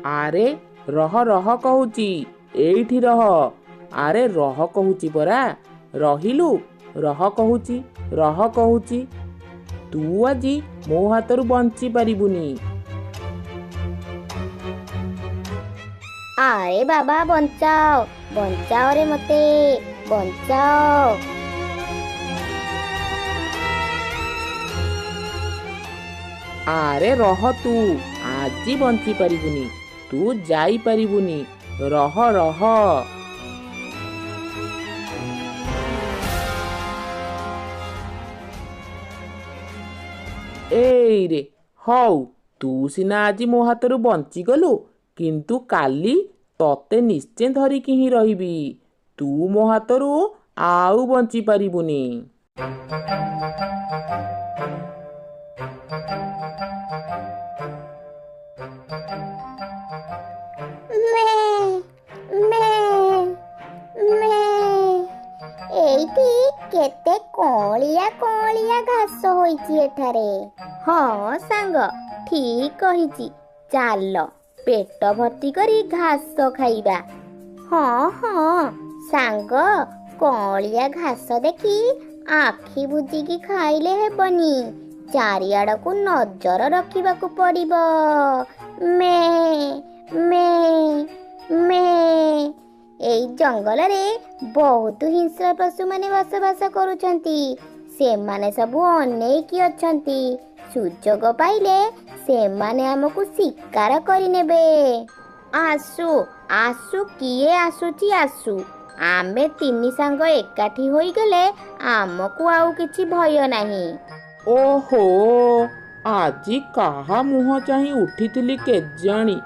ଆରେ ରହ ରହ କହୁଛି, ଏଇଠି ରହ। ଆରେ ରହ କହୁଛି ପରା, ରହିଲୁ। ରହ କହୁଛି, ରହ କହୁଛି। ତୁ ଆଜି ମୋ ହାତରୁ ବଞ୍ଚି ପାରିବୁନି। ଆରେ ବାବା ବଞ୍ଚାଅ, ବଞ୍ଚାଅ ରେ ମତେ, ବଞ୍ଚାଅ। ଆରେ ରହ, ତୁ ଆଜି ବଞ୍ଚି ପାରିବୁନି। ତୁ ଯାଇପାରିବୁନି। ରହ ରହ। ଏଇରେ, ହଉ, ତୁ ସିନା ଆଜି ମୋ ହାତରୁ ବଞ୍ଚିଗଲୁ, କିନ୍ତୁ କାଲି ତତେ ନିଶ୍ଚୟ ଧରିକି ହିଁ ରହିବି। ତୁ ମୋ ହାତରୁ ଆଉ ବଞ୍ଚି ପାରିବୁନି। ଏଇଠି କେତେ କଅଁଳିଆ କଅଁଳିଆ ଘାସ ହୋଇଛି ଏଠାରେ। ହଁ ସାଙ୍ଗ, ଠିକ କହିଛି। ଚାଲ ପେଟ ଭର୍ତ୍ତି କରି ଘାସ ଖାଇବା। ହଁ ହଁ ସାଙ୍ଗ, କଅଁଳିଆ ଘାସ ଦେଖି ଆଖି ବୁଜିକି ଖାଇଲେ ହେବନି, ଚାରିଆଡ଼କୁ ନଜର ରଖିବାକୁ ପଡ଼ିବ। ମେ ମେ ମେ। ଏଇ ଜଙ୍ଗଲରେ ବହୁତ ହିଂସ୍ର ପଶୁମାନେ ବସବାସ କରୁଛନ୍ତି। ସେମାନେ ସବୁ ଅନେଇକି ଅଛନ୍ତି। ସୁଯୋଗ ପାଇଲେ ସେମାନେ ଆମକୁ ଶିକାର କରିନେବେ। ଆସୁ ଆସୁ, କିଏ ଆସୁଛି ଆସୁ। ଆମେ ତିନି ସାଙ୍ଗ ଏକାଠି ହୋଇଗଲେ ଆମକୁ ଆଉ କିଛି ଭୟ ନାହିଁ। ଓହୋ, ଆଜି କାହା ମୁହଁ ଚାହିଁ ଉଠିଥିଲି କେଜାଣି,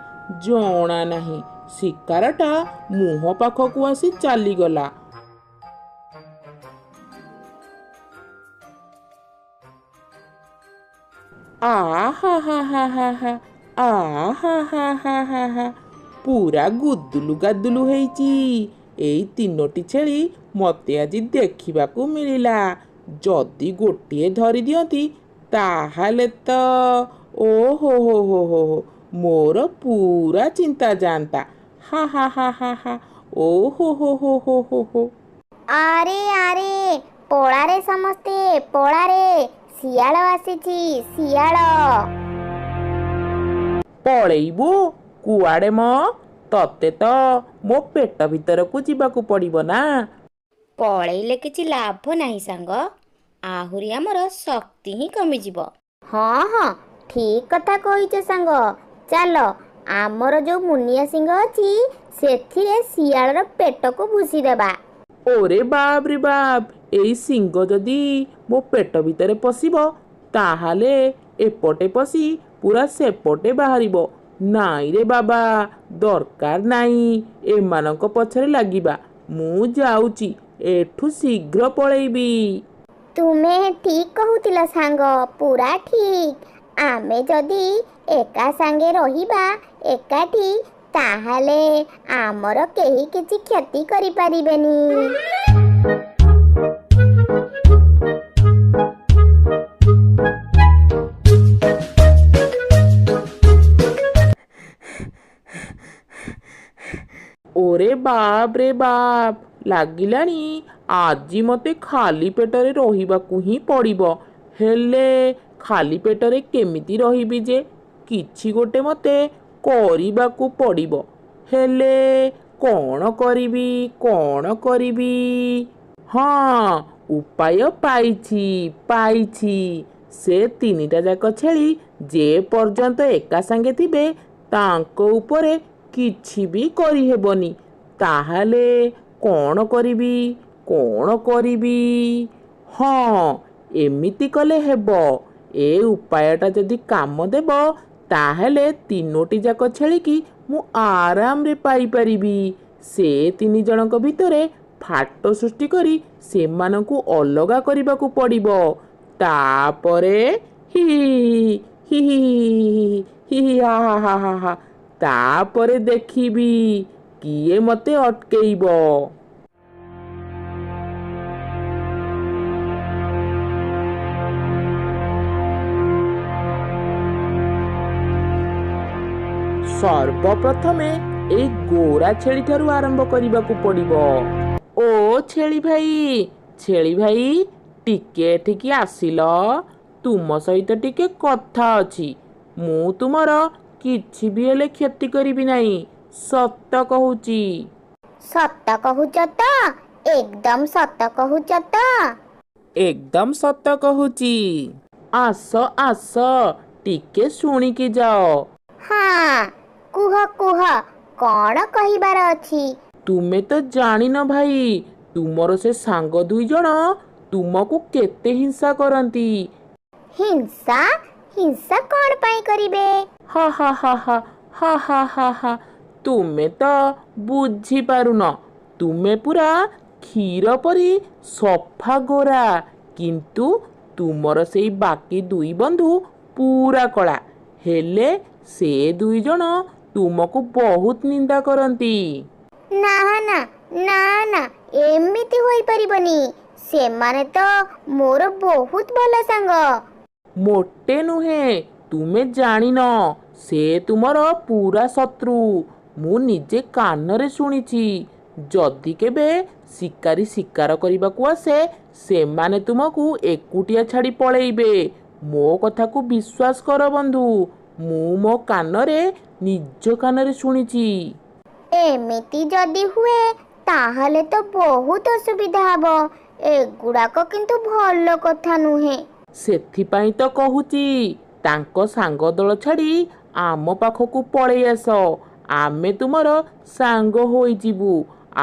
ଜଣା ନାହିଁ। ଶିକାରଟା ମୁହଁ ପାଖକୁ ଆସି ଚାଲିଗଲା। ଆହା ହା ହା ହା ହା, ଆହା ହା ହା ହା ହା, ପୁରା ଗୁଦୁଲୁ ଗାଦୁଲୁ ହେଇଛି। ଏଇ ତିନୋଟି ଛେଳି ମତେ ଆଜି ଦେଖିବାକୁ ମିଳିଲା। ଯଦି ଗୋଟିଏ ଧରି ଦିଅନ୍ତି ତାହେଲେ ତ ଓହୋ ହୋ ହୋ ହୋ ହୋ, ମୋର ପୁରା ଚିନ୍ତା ଯାଆନ୍ତା। ହା ହା ହା ହା ହା, ଓହୋ ହୋ ହୋ ହୋ ହୋ ହୋ। ଆରେ ଆରେ, ପଳାରେ ସମସ୍ତେ, ପଳାରେ। ଶିଆଳ ଆସିଛି, ଶିଆଳ। ପଳେଇବୁ କୁଆଡ଼େ ମ? ତତେ ତ ମୋ ପେଟ ଭିତରକୁ ଯିବାକୁ ପଡ଼ିବ ନା। ପଳେଇଲେ କିଛି ଲାଭ ନାହିଁ ସାଙ୍ଗ, ଆହୁରି ଆମର ଶକ୍ତି ହିଁ କମିଯିବ। ହଁ ହଁ, ଠିକ କଥା କହିଛ ସାଙ୍ଗ। ଚାଲ, ଆମର ଯୋଉ ମୁନିଆ ସିଂହ ଅଛି ସେଥିରେ ଶିଆଳର ପେଟକୁ ଭୁସିଦେବା। ଓରେ ବାପ ରେ ବାପ, ଏଇ ସିଂହ ଯଦି ମୋ ପେଟ ଭିତରେ ପଶିବ ତାହେଲେ ଏପଟେ ପଶି ପୁରା ସେପଟେ ବାହାରିବ। ନାଇଁରେ ବାବା, ଦରକାର ନାହିଁ ଏମାନଙ୍କ ପଛରେ ଲାଗିବା। ମୁଁ ଯାଉଛି, ଏଠୁ ଶୀଘ୍ର ପଳେଇବି। ତୁମେ ଠିକ କହୁଥିଲ ସାଙ୍ଗ, ପୁରା ଠିକ। ଆମେ ଯଦି ଏକା ସାଙ୍ଗେ ରହିବା ଏକାଠି, ତାହେଲେ ଆମର କେହି କିଛି କ୍ଷତି କରିପାରିବେନି। ଓରେ ବାପ ରେ ବାପ, ଲାଗିଲାଣି ଆଜି ମତେ ଖାଲି ପେଟରେ ରହିବାକୁ ହିଁ ପଡ଼ିବ। ହେଲେ ଖାଲି ପେଟରେ କେମିତି ରହିବି ଯେ? କିଛି ଗୋଟେ ମତେ କରିବାକୁ ପଡ଼ିବ। ହେଲେ କ'ଣ କରିବି, କ'ଣ କରିବି? ହଁ, ଉପାୟ ପାଇଛି ପାଇଛି। ସେ ତିନିଟା ଯାକ ଛେଳି ଯେ ପର୍ଯ୍ୟନ୍ତ ଏକା ସାଙ୍ଗେ ଥିବେ ତାଙ୍କ ଉପରେ କିଛି ବି କରିହେବନି। ତାହେଲେ କ'ଣ କରିବି, କ'ଣ କରିବି? ହଁ, ଏମିତି କଲେ ହେବ। ଏ ଉପାୟଟା ଯଦି କାମ ଦେବ ତାହେଲେ ତିନୋଟି ଯାକ ଛେଳିକି ମୁଁ ଆରାମରେ ପାଇପାରିବି। ସେ ତିନି ଜଣଙ୍କ ଭିତରେ ଫାଟ ସୃଷ୍ଟି କରି ସେମାନଙ୍କୁ ଅଲଗା କରିବାକୁ ପଡ଼ିବ। ତାପରେ ହି ହି ହି ହି ହି ହା ହା ହା ହା ହା, ତାପରେ ଦେଖିବି କିଏ ମତେ ଅଟକେଇବ। ସର୍ବପ୍ରଥମେ ଏଇ ଗୋରା ଛେଳି ଠାରୁ ଆରମ୍ଭ କରିବାକୁ ପଡିବ। ଓ ଛେଳି ଭାଇ ଟିକେ ଏଠିକି ଆସିଲ। ତୁମ ସହିତ ଟିକେ କଥା ଅଛି। ମୁଁ ତୁମର କିଛି ବି ହେଲେ କ୍ଷତି କରିବି ନାହିଁ, ସତ କହୁଛି। ସତ କହୁଛ ତ? ଏକଦମ ସତ କହୁଛ ତ? ଏକଦମ ସତ କହୁଛି। ଆସ ଆସ, ଟିକେ ଶୁଣିକି ଯାଅ। ହଁ, କୁହ କୁହ, କଣ କହିବାର ଅଛି? ତୁମେ ତ ଜାଣିନ ଭାଇ, ତୁମର ସେ ସାଙ୍ଗ 2 ଜଣ ତୁମକୁ କେତେ ହିଂସା କରନ୍ତି। ହିଂସା? ହିଂସା କଣ ପାଇଁ କରିବେ? ହା ହା ହା ହା ହା ହା ହା ହା। ତୁମେ ତ ବୁଝିପାରୁନ। ତୁମେ ପୁରା କ୍ଷୀର ପରି ସଫା ଗୋରା, କିନ୍ତୁ ତୁମର ସେଇ ବାକି 2 ବନ୍ଧୁ ପୁରା କଳା। ହେଲେ ସେ 2 ଜଣ ତୁମକୁ ବହୁତ ନିନ୍ଦା କରନ୍ତି। ନା ନା ନା ନା, ଏମିତି ହୋଇପାରିବନି। ସେମାନେ ତ ମୋର ବହୁତ ଭଲ ସାଙ୍ଗ। ମୋଟେ ନୁହେଁ, ତୁମେ ଜାଣିନ, ସେ ତୁମର ପୁରା ଶତ୍ରୁ। ମୁଁ ନିଜେ କାନରେ ଶୁଣିଛି। ଯଦି କେବେ ଶିକାରୀ ଶିକାର କରିବାକୁ ଆସେ, ସେମାନେ ତୁମକୁ ଏକୁଟିଆ ଛାଡ଼ି ପଳେଇବେ। ମୋ କଥାକୁ ବିଶ୍ୱାସ କର ବନ୍ଧୁ, ମୁଁ ମୋ କାନରେ ନିଜ କାନରେ ଶୁଣିଛି। ଏମିତି ଯଦି ହୁଏ ତାହେଲେ ତ ବହୁତ ଅସୁବିଧା ହବ। ଏଗୁଡାକ କିନ୍ତୁ ଭଲ କଥା ନୁହେଁ। ସେଥିପାଇଁ ତ କହୁଛି, ତାଙ୍କ ସାଙ୍ଗ ଦଳ ଛାଡ଼ି ଆମ ପାଖକୁ ପଳେଇ ଆସ। ଆମେ ତୁମର ସାଙ୍ଗ ହୋଇଯିବୁ,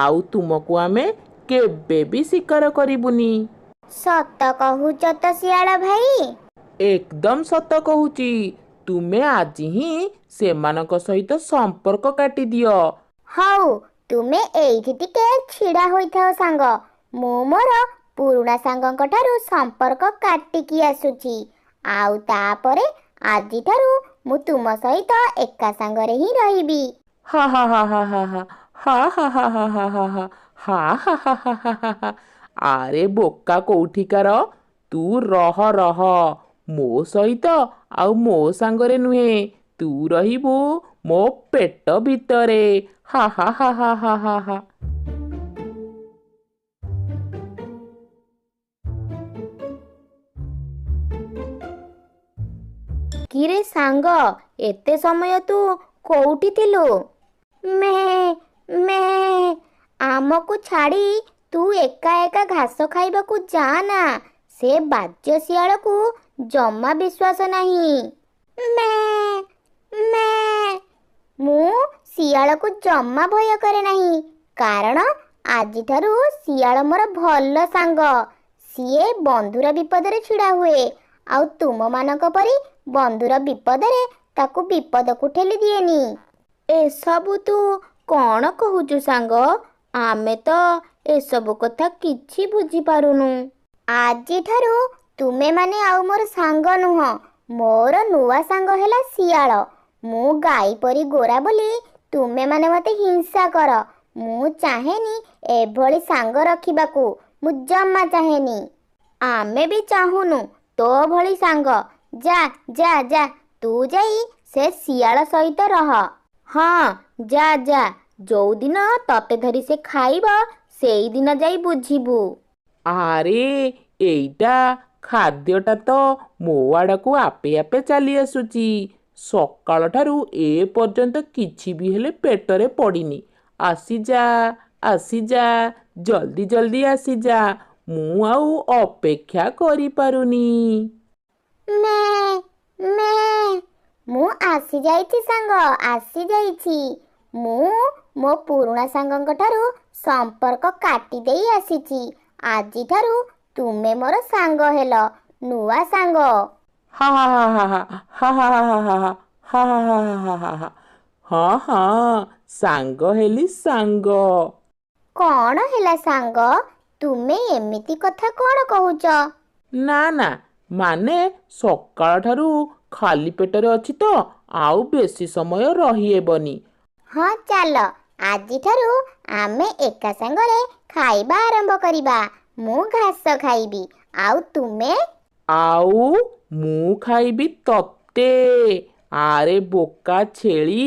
ଆଉ ତୁମକୁ ଆମେ କେବେ ବି ଶିକାର କରିବୁନି। ସତ କହୁଛ ତ ଶିଆଳ ଭାଇ? ଏକଦମ ସତ କହୁଛି। ତୁମେ ଆଜି ହିଁ ସେମାନଙ୍କ ସହିତ ସମ୍ପର୍କ କାଟିଦିଅ। ହଉ, ତୁମେ ଏଇଠି ଟିକେ ଛିଡା ହୋଇଥାଅ ସାଙ୍ଗ। ମୁଁ ମୋର ପୁରୁଣା ସାଙ୍ଗଙ୍କ ଠାରୁ ସମ୍ପର୍କ କାଟିକି ଆସୁଛି। ଆଉ ତାପରେ ଆଜିଠାରୁ ମୁଁ ତୁମ ସହିତ ଏକା ସାଙ୍ଗରେ ହିଁ ରହିବି। ହା ହା ହା ହା ହା ହା ହା ହା ହା ହା ହା ହା ହା ହା ହା ହା ହା ହା ହା। ଆରେ ବୋକା କୋଉଠିକାର, ତୁ ରହ ରହ। ମୋ ସହିତ ଆଉ ମୋ ସାଙ୍ଗରେ ନୁହେଁ, ତୁ ରହିବୁ ମୋ ପେଟ ଭିତରେ। ହା ହା ହା ହା ହା ହା ହା। କିରେ ସାଙ୍ଗ, ଏତେ ସମୟ ତୁ କୋଉଠି ଥିଲୁ? ମେ ମେ ଆମକୁ ଛାଡ଼ି ତୁ ଏକା ଏକା ଘାସ ଖାଇବାକୁ ଯାଆନା। ସେ ବାଜ୍ୟ ଶିଆଳକୁ ଜମା ବିଶ୍ୱାସ ନାହିଁ। ମେ ମେ ମୁଁ ଶିଆଳକୁ ଜମା ଭୟ କରେ ନାହିଁ, କାରଣ ଆଜିଠାରୁ ଶିଆଳ ମୋର ଭଲ ସାଙ୍ଗ। ସିଏ ବନ୍ଧୁର ବିପଦରେ ଛିଡ଼ା ହୁଏ, ଆଉ ତୁମମାନଙ୍କ ପରି ବନ୍ଧୁର ବିପଦରେ ତାକୁ ବିପଦକୁ ଠେଲି ଦିଏନି। ଏସବୁ ତୁ କଣ କହୁଛୁ ସାଙ୍ଗ? ଆମେ ତ ଏସବୁ କଥା କିଛି ବୁଝିପାରୁନୁ। ଆଜିଠାରୁ ତୁମେମାନେ ଆଉ ମୋର ସାଙ୍ଗ ନୁହଁ, ମୋର ନୂଆ ସାଙ୍ଗ ହେଲା ଶିଆଳ। ମୁଁ ଗାଈ ପରି ଗୋରା ବୋଲି ତୁମେମାନେ ମୋତେ ହିଂସା କର। ମୁଁ ଚାହେଁନି ଏଭଳି ସାଙ୍ଗ ରଖିବାକୁ, ମୁଁ ଜମା ଚାହେଁନି। ଆମେ ବି ଚାହୁଁନୁ ତୋ ଭଳି ସାଙ୍ଗ। ଯା ଯା ଯା, ତୁ ଯାଇ ସେ ଶିଆଳ ସହିତ ରହ। ହଁ, ଯା ଯା, ଯୋଉଦିନ ତତେ ଧରି ସେ ଖାଇବ ସେଇଦିନ ଯାଇ ବୁଝିବୁ। ଆରେ ଏଇଟା ଖାଦ୍ୟଟା ତ ମୋ ଆଡ଼କୁ ଆପେ ଆପେ ଚାଲି ଆସୁଛି। ସକାଳଠାରୁ ଏ ପର୍ଯ୍ୟନ୍ତ କିଛି ବି ହେଲେ ପେଟରେ ପଡ଼ିନି। ଆସିଯା ଆସିଯା, ଜଲ୍ଦି ଜଲ୍ଦି ଆସିଯା, ମୁଁ ଆଉ ଅପେକ୍ଷା କରିପାରୁନି। ମେ ମେ ମୁଁ ଆସିଯାଇଛି ସାଙ୍ଗ, ଆସିଯାଇଛି। ମୁଁ ମୋ ପୁରୁଣା ସାଙ୍ଗଙ୍କ ଠାରୁ ସମ୍ପର୍କ କାଟି ଦେଇ ଆସିଛି। ଆଜିଠାରୁ ତୁମେ ମୋର ସାଙ୍ଗ ହେଲ, ନୂଆ ସାଙ୍ଗ। ହା ହା ହା ହା ହା ହା ହା ହା ହା ହା ହା ହା ହା ହା ହା। ହଁ ହଁ, ସାଙ୍ଗ ହେଲି ସାଙ୍ଗ। କଣ ହେଲା ସାଙ୍ଗ, ତୁମେ ଏମିତି କଥା କଣ କହୁଛ? ନା ନା, ମାନେ ସକାଳଠାରୁ ଖାଲି ପେଟରେ ଅଛି ତ ଆଉ ବେଶୀ ସମୟ ରହିହେବନି। ହଁ ଚାଲ, ଆଜିଠାରୁ ଆମେ ଏକା ସାଙ୍ଗରେ ଖାଇବା ଆରମ୍ଭ କରିବା। ମୁଁ ଘାସ ଖାଇବି, ଆଉ ତୁମେ? ଆଉ ମୁଁ ଖାଇବି ତତେ। ଆରେ ବୋକା ଛେଳି,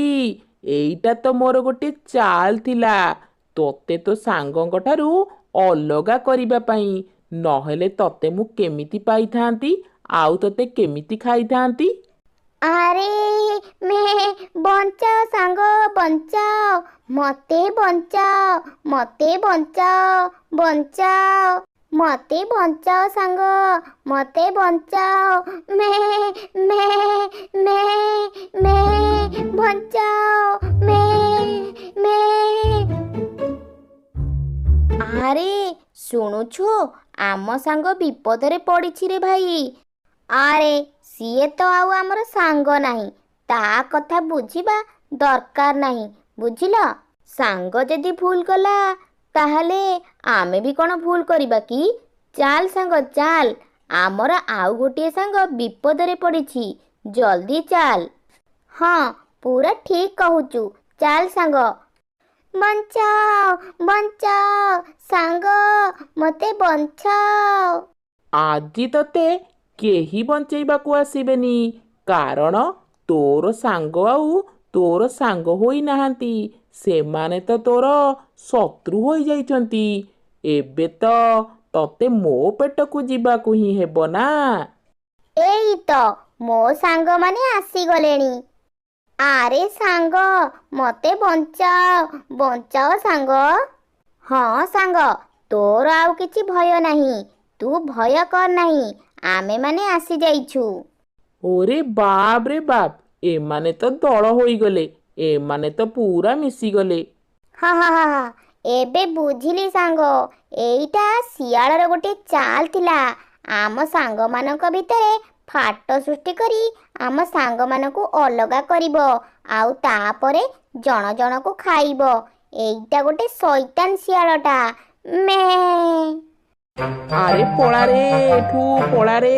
ଏଇଟା ତ ମୋର ଗୋଟେ ଚାଲ ଥିଲା ତୋତେ ତୋ ସାଙ୍ଗଙ୍କ ଠାରୁ ଅଲଗା କରିବା ପାଇଁ। ନହେଲେ ତତେ ମୁଁ କେମିତି ପାଇଥାନ୍ତି ଆଉ ତତେ କେମିତି ଖାଇଥାନ୍ତି? ଆରେ ମେ ବଞ୍ଚାଅ ସାଙ୍ଗ ବଞ୍ଚାଅ, ମତେ ବଞ୍ଚାଅ, ମତେ ବଞ୍ଚାଅ, ବଞ୍ଚାଅ, ମତେ ବଞ୍ଚାଅ ସାଙ୍ଗ, ମତେ ବଞ୍ଚାଅ, ମେ ମେ ମେ ମେ ବଞ୍ଚାଅ, ମେ। ଆରେ ଶୁଣୁଛୁ, ଆମ ସାଙ୍ଗ ବିପଦରେ ପଡ଼ିଛି ରେ ଭାଇ। ଆରେ ସିଏ ତ ଆଉ ଆମର ସାଙ୍ଗ ନାହିଁ, ତା କଥା ବୁଝିବା ଦରକାର ନାହିଁ, ବୁଝିଲ? ସାଙ୍ଗ ଯଦି ଭୁଲ କଲା ତାହେଲେ ଆମେ ବି କ'ଣ ଭୁଲ କରିବା କି? ଚାଲ ସାଙ୍ଗ ଚାଲ, ଆମର ଆଉ ଗୋଟିଏ ସାଙ୍ଗ ବିପଦରେ ପଡ଼ିଛି, ଜଲ୍ଦି ଚାଲ। ହଁ, ପୁରା ଠିକ୍ କହୁଛୁ, ଚାଲ ସାଙ୍ଗ। ବଞ୍ଚାଅ, ବଞ୍ଚାଅ ସାଙ୍ଗ, ମତେ ବଞ୍ଚାଅ। ଆଜି ତତେ କେହି ବଞ୍ଚେଇବାକୁ ଆସିବେନି, କାରଣ ତୋର ସାଙ୍ଗ ଆଉ ତୋର ସାଙ୍ଗ ହୋଇନାହାନ୍ତି। ସେମାନେ ତ ତୋର ଶତ୍ରୁ ହୋଇଯାଇଛନ୍ତି। ଏବେ ତ ତତେ ମୋ ପେଟକୁ ଯିବାକୁ ହିଁ ହେବ ନା। ଏଇ ତ ମୋ ସାଙ୍ଗମାନେ ଆସିଗଲେଣି। ଆରେ ସାଙ୍ଗ, ମତେ ବଞ୍ଚାଅ, ବଞ୍ଚାଅ ସାଙ୍ଗ। ହଁ ସାଙ୍ଗ, ତୋର ଆଉ କିଛି ଭୟ ନାହିଁ, ତୁ ଭୟ କର ନାହିଁ, ଆମେମାନେ ଆସିଯାଇଛୁ। ଓରେ ବାପ ରେ ବାପ, ଏମାନେ ତ ଦଳ ହୋଇଗଲେ, ଏମାନେ ତ ପୁରା ମିଶିଗଲେ। ହଁ ହଁ ହଁ ହଁ, ଏବେ ବୁଝିଲି ସାଙ୍ଗ, ଏଇଟା ଶିଆଳର ଗୋଟେ ଚାଲ ଥିଲା। ଆମ ସାଙ୍ଗମାନଙ୍କ ଭିତରେ ଫାଟ ସୃଷ୍ଟି କରି ଆମ ସାଙ୍ଗମାନଙ୍କୁ ଅଲଗା କରିବ, ଆଉ ତାପରେ ଜଣ ଜଣକୁ ଖାଇବ। ଏଇଟା ଗୋଟେ ଶୈତାନ ଶିଆଳଟା। ମେ ଆରେ ପଳାରେ, ଏଠୁ ପଳାରେ।